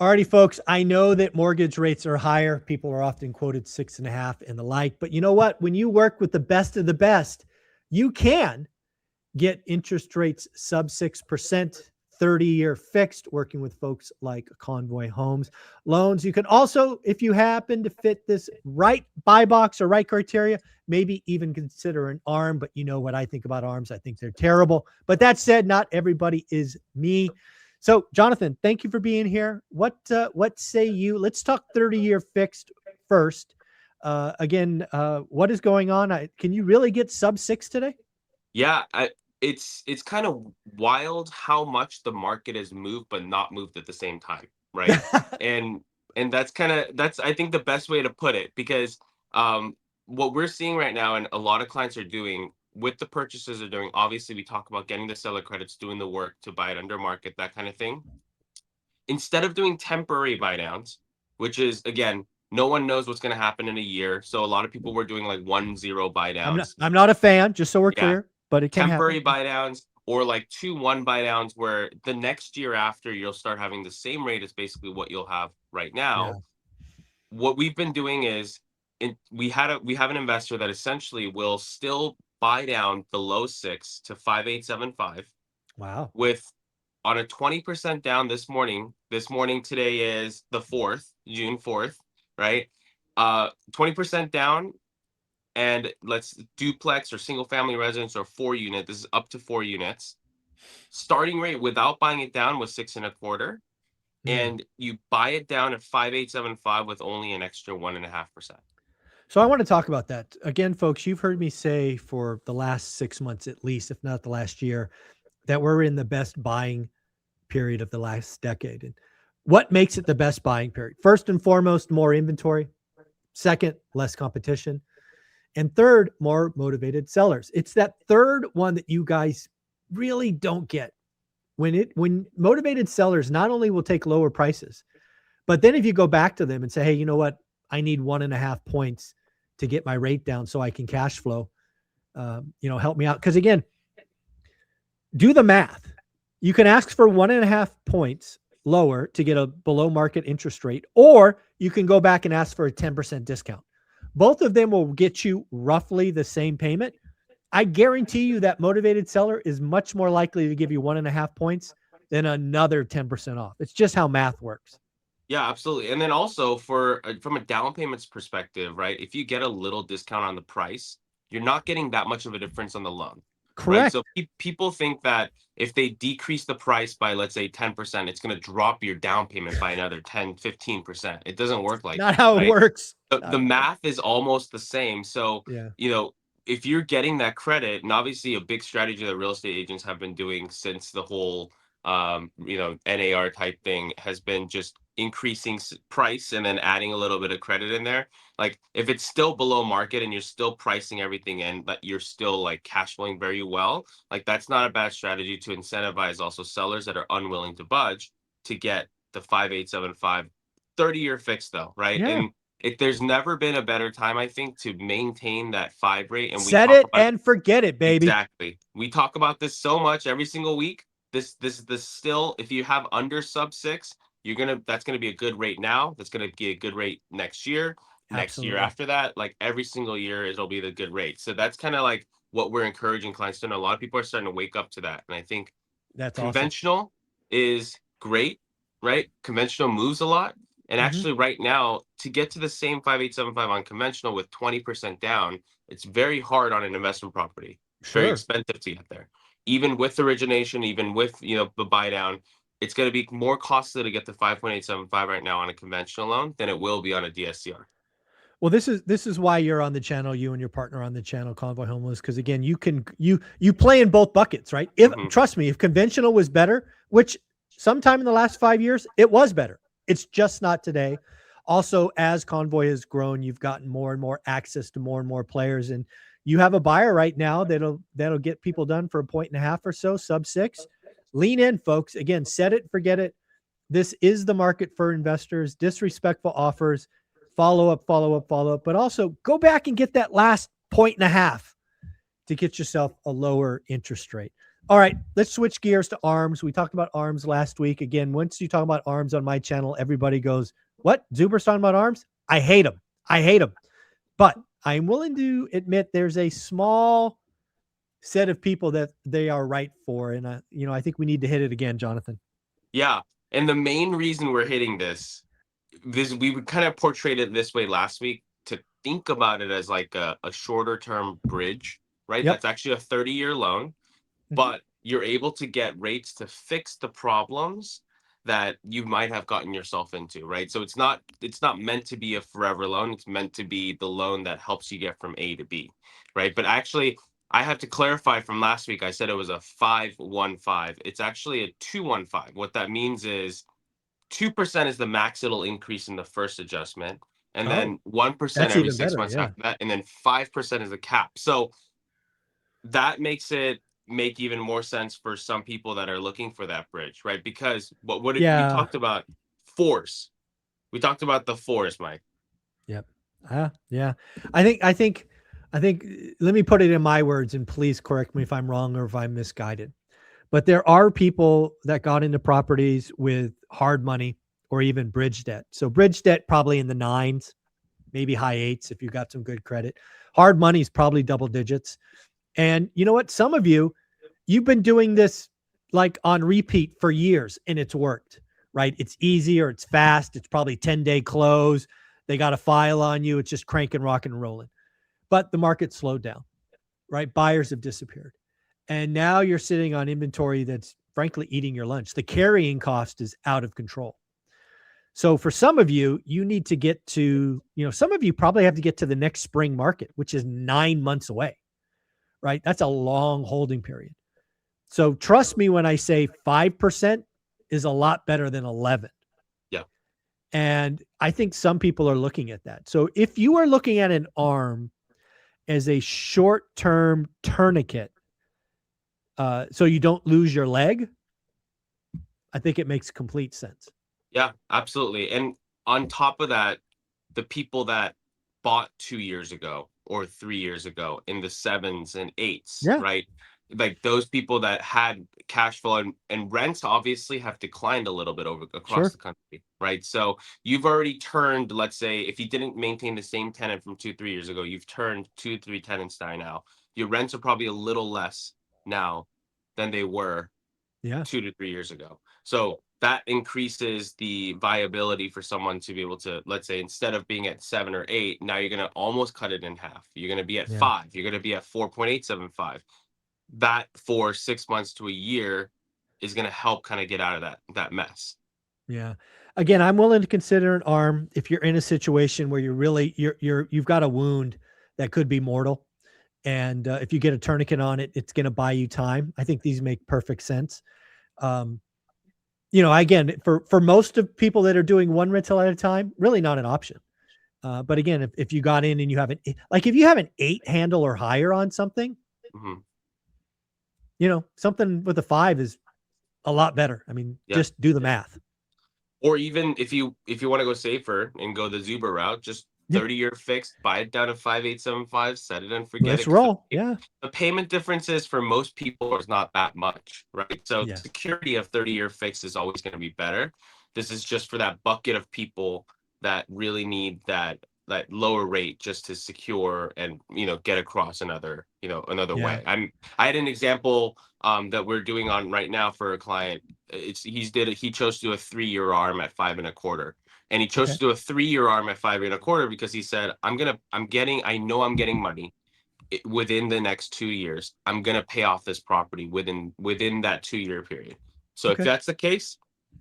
Alrighty, folks. I know that mortgage rates are higher. People are often quoted 6.5 and the like. But you know what? When you work with the best of the best, you can get interest rates sub 6%, 30-year fixed, working with folks like Convoy Homes Loans. You can also, if you happen to fit this right buy box or right criteria, maybe even consider an ARM. But you know what I think about ARMs. I think they're terrible. But that said, not everybody is me. So, Jonathan, thank you for being here. What say you? Let's talk 30-year fixed first. Again, what is going on? Can you really get sub 6 today? Yeah, it's kind of wild how much the market has moved, but not moved at the same time, right? And that's I think the best way to put it because what we're seeing right now, and a lot of clients are doing with the purchases they're doing. Obviously, we talk about getting the seller credits, doing the work to buy it under market, that kind of thing. Instead of doing temporary buy downs, which is again, no one knows what's going to happen in a year, so a lot of people were doing like 1-0 buy I'm not. downs. I'm not a fan. Just so we're Yeah, clear, but it can happen. temporary buy downs or like 2-1 buy downs where the next year after you'll start having the same rate as basically what you'll have right Yeah. now. What we've been doing is we have an investor that essentially will still buy down below 6 to 5875 Wow. with on a 20% down this morning. This morning today is the 4th, June 4th, right? 20% down, and let's duplex or single family residence or 4 unit. This is up to 4 units. Starting rate without buying it down was 6.25, Mm. and you buy it down at 5875 with only an extra 1.5%. So I want to talk about that again, folks. You've heard me say for the last 6 months, at least, if not the last year, that we're in the best buying period of the last decade. And what makes it the best buying period? First and foremost, more inventory. Second, less competition. And third, more motivated sellers. It's that third one that you guys really don't get. When motivated sellers not only will take lower prices, but then if you go back to them and say, hey, you know what? I need 1.5 points to get my rate down so I can cash flow. Help me out. Because again, do the math. You can ask for 1.5 points lower to get a below market interest rate, or you can go back and ask for a 10% discount. Both of them will get you roughly the same payment. I guarantee you that motivated seller is much more likely to give you 1.5 points than another 10% off. It's just how math works. Yeah, absolutely. And then also for from a down payments perspective, right? If you get a little discount on the price, you're not getting that much of a difference on the loan, right? Correct. So people think that if they decrease the price by, let's say, 10%, it's going to drop your down payment by another 10, 15%. It doesn't work like Not that, how it right? works. The math is almost the same. So, Yeah. you know, if you're getting that credit, and obviously a big strategy that real estate agents have been doing since the whole NAR type thing has been just increasing price and then adding a little bit of credit in there. Like if it's still below market and you're still pricing everything in, but you're still like cash flowing very well, like that's not a bad strategy to incentivize also sellers that are unwilling to budge to get the 5875 30-year fix though, right? Yeah. And there's never been a better time, I think, to maintain that 5 rate. And we Set talk it about it and forget it, baby. exactly. We talk about this so much every single week. This still, if you have under sub 6, that's gonna be a good rate now. That's gonna be a good rate next year, next year Absolutely. after that. Like every single year, it'll be the good rate. So that's kind of like what we're encouraging clients to know. A lot of people are starting to wake up to that, and I think That's awesome. conventional is great, right? Conventional moves a lot. And Mhm. actually, right now, to get to the same 5875 on conventional with 20% down, it's very hard on an investment property. It's very Sure. expensive to get there. Even with origination, even with the buy down, it's going to be more costly to get to 5.875 right now on a conventional loan than it will be on a DSCR. Well, this is why you're on the channel, you and your partner on the channel, Convoy Homeless, because again, you play in both buckets, right? If Hmm. trust me, if conventional was better, which sometime in the last 5 years it was better, it's just not today. Also, as Convoy has grown, you've gotten more and more access to more and more players, and you have a buyer right now that'll get people done for 1.5 points or so, sub 6. Lean in, folks. Again, set it, forget it. This is the market for investors. Disrespectful offers, follow up, follow up, follow up, but also go back and get that last 1.5 points to get yourself a lower interest rate. All right, let's switch gears to arms. We talked about arms last week. Again, once you talk about arms on my channel, everybody goes, "What? Zuber's talking about arms?" I hate them. I hate them. But I'm willing to admit there's a small set of people that they are right for, and I think we need to hit it again, Jonathan. Yeah, and the main reason we're hitting this we would kind of portrayed it this way last week, to think about it as like a shorter term bridge, right? Yep. That's actually a 30-year loan, Mhm. but you're able to get rates to fix the problems that you might have gotten yourself into, right? So it's not meant to be a forever loan. It's meant to be the loan that helps you get from A to B, right? But actually, I have to clarify from last week. I said it was a 515. It's actually a 215. What that means is 2% is the max it'll increase in the first adjustment, and Oh, then 1% that's every even six better. months Yeah. after that, and then 5% is the cap. So that makes it make even more sense for some people that are looking for that bridge, right? Because what we Yeah. talked about, force. We talked about the force, Mike. Yep. Yeah. I think let me put it in my words, and please correct me if I'm wrong or if I'm misguided. But there are people that got into properties with hard money or even bridge debt. So bridge debt probably in the nines, maybe high eights if you got some good credit. Hard money is probably double digits. And you know what? Some of you've been doing this like on repeat for years and it's worked, right? It's easier, it's fast, it's probably 10-day close. They got a file on you, it's just cranking, rocking, and rolling. But the market slowed down, right? Buyers have disappeared. And now you're sitting on inventory that's frankly eating your lunch. The carrying cost is out of control. So for some of you need to get to, some of you probably have to get to the next spring market, which is 9 months away, right? That's a long holding period. So trust me when I say 5% is a lot better than 11. Yeah. And I think some people are looking at that. So if you are looking at an arm as a short-term tourniquet, so you don't lose your leg, I think it makes complete sense. Yeah, absolutely. And on top of that, the people that bought 2 years ago or 3 years ago in the sevens and eights, Yeah, right? Like those people that had cash flow, and rents obviously have declined a little bit over across sure. the country, right? So you've already turned, let's say, if you didn't maintain the same tenant from 2, 3 years ago, you've turned 2, 3 tenants die now. Your rents are probably a little less now than they were Yeah, 2 to 3 years ago. So that increases the viability for someone to be able to, let's say, instead of being at 7 or 8, now you're going to almost cut it in half. You're going to be at yeah, 5. You're going to be at 4.875. That for 6 months to a year is going to help kind of get out of that mess. yeah. Again, I'm willing to consider an arm if you're in a situation where you've got a wound that could be mortal. And if you get a tourniquet on it, it's going to buy you time. I think these make perfect sense. Um, again, for most of people that are doing one rental at a time, really not an option. But again, if you got in and you have like if you have an 8 handle or higher on something, Hmm. something with a 5 is a lot better. I mean, Yeah. just do the math. Or even if you want to go safer and go the Zuber route, just Yeah, 30-year fixed, buy it down to 5.875, set it and forget let's it. Because roll. Yeah, the payment differences for most people is not that much, right? So yeah, security of 30-year fixed is always going to be better. This is just for that bucket of people that really need that lower rate just to secure and get across another yeah. way. I had an example that we're doing on right now for a client. He chose to do a 3-year arm at 5.25, and he chose Okay, to do a 3-year arm at 5.25 because he said, I know I'm getting money within the next 2 years. I'm gonna pay off this property within that 2-year period. So if okay. that's the case,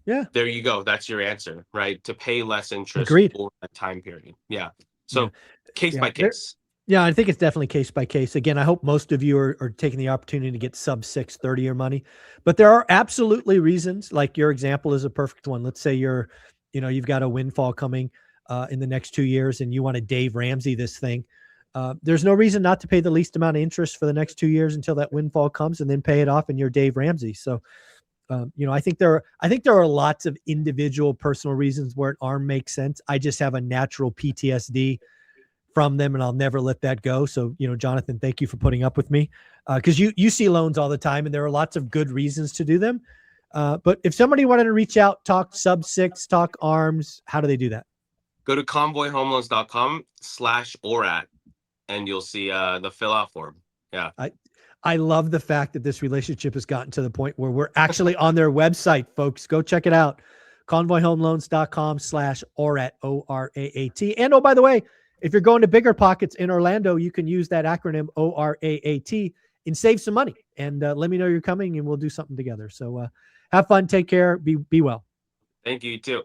Yeah, there you go. That's your answer, right? To pay less interest agreed. for that time period. Yeah. Yeah, So case yeah. by case. Yeah, I think it's definitely case by case. Again, I hope most of you are taking the opportunity to get sub 6 30-year money. But there are absolutely reasons, like your example is a perfect one. Let's say you've got a windfall coming in the next 2 years and you want to Dave Ramsey this thing. There's no reason not to pay the least amount of interest for the next 2 years until that windfall comes and then pay it off and you're Dave Ramsey. So, I think there are lots of individual personal reasons where an arm makes sense. I just have a natural PTSD from them and I'll never let that go. So, Jonathan, thank you for putting up with me. because you see loans all the time, and there are lots of good reasons to do them. But if somebody wanted to reach out, talk sub 6, talk arms, how do they do that? Go to convoyhomeloans.com/ORAT and you'll see the fill out form. Yeah. I love the fact that this relationship has gotten to the point where we're actually on their website, folks. Go check it out. convoyhomeloans.com/ORAT, ORAAT. And oh, by the way, if you're going to Bigger Pockets in Orlando, you can use that acronym ORAAT and save some money. And let me know you're coming and we'll do something together. So have fun. Take care. Be well. Thank you, too.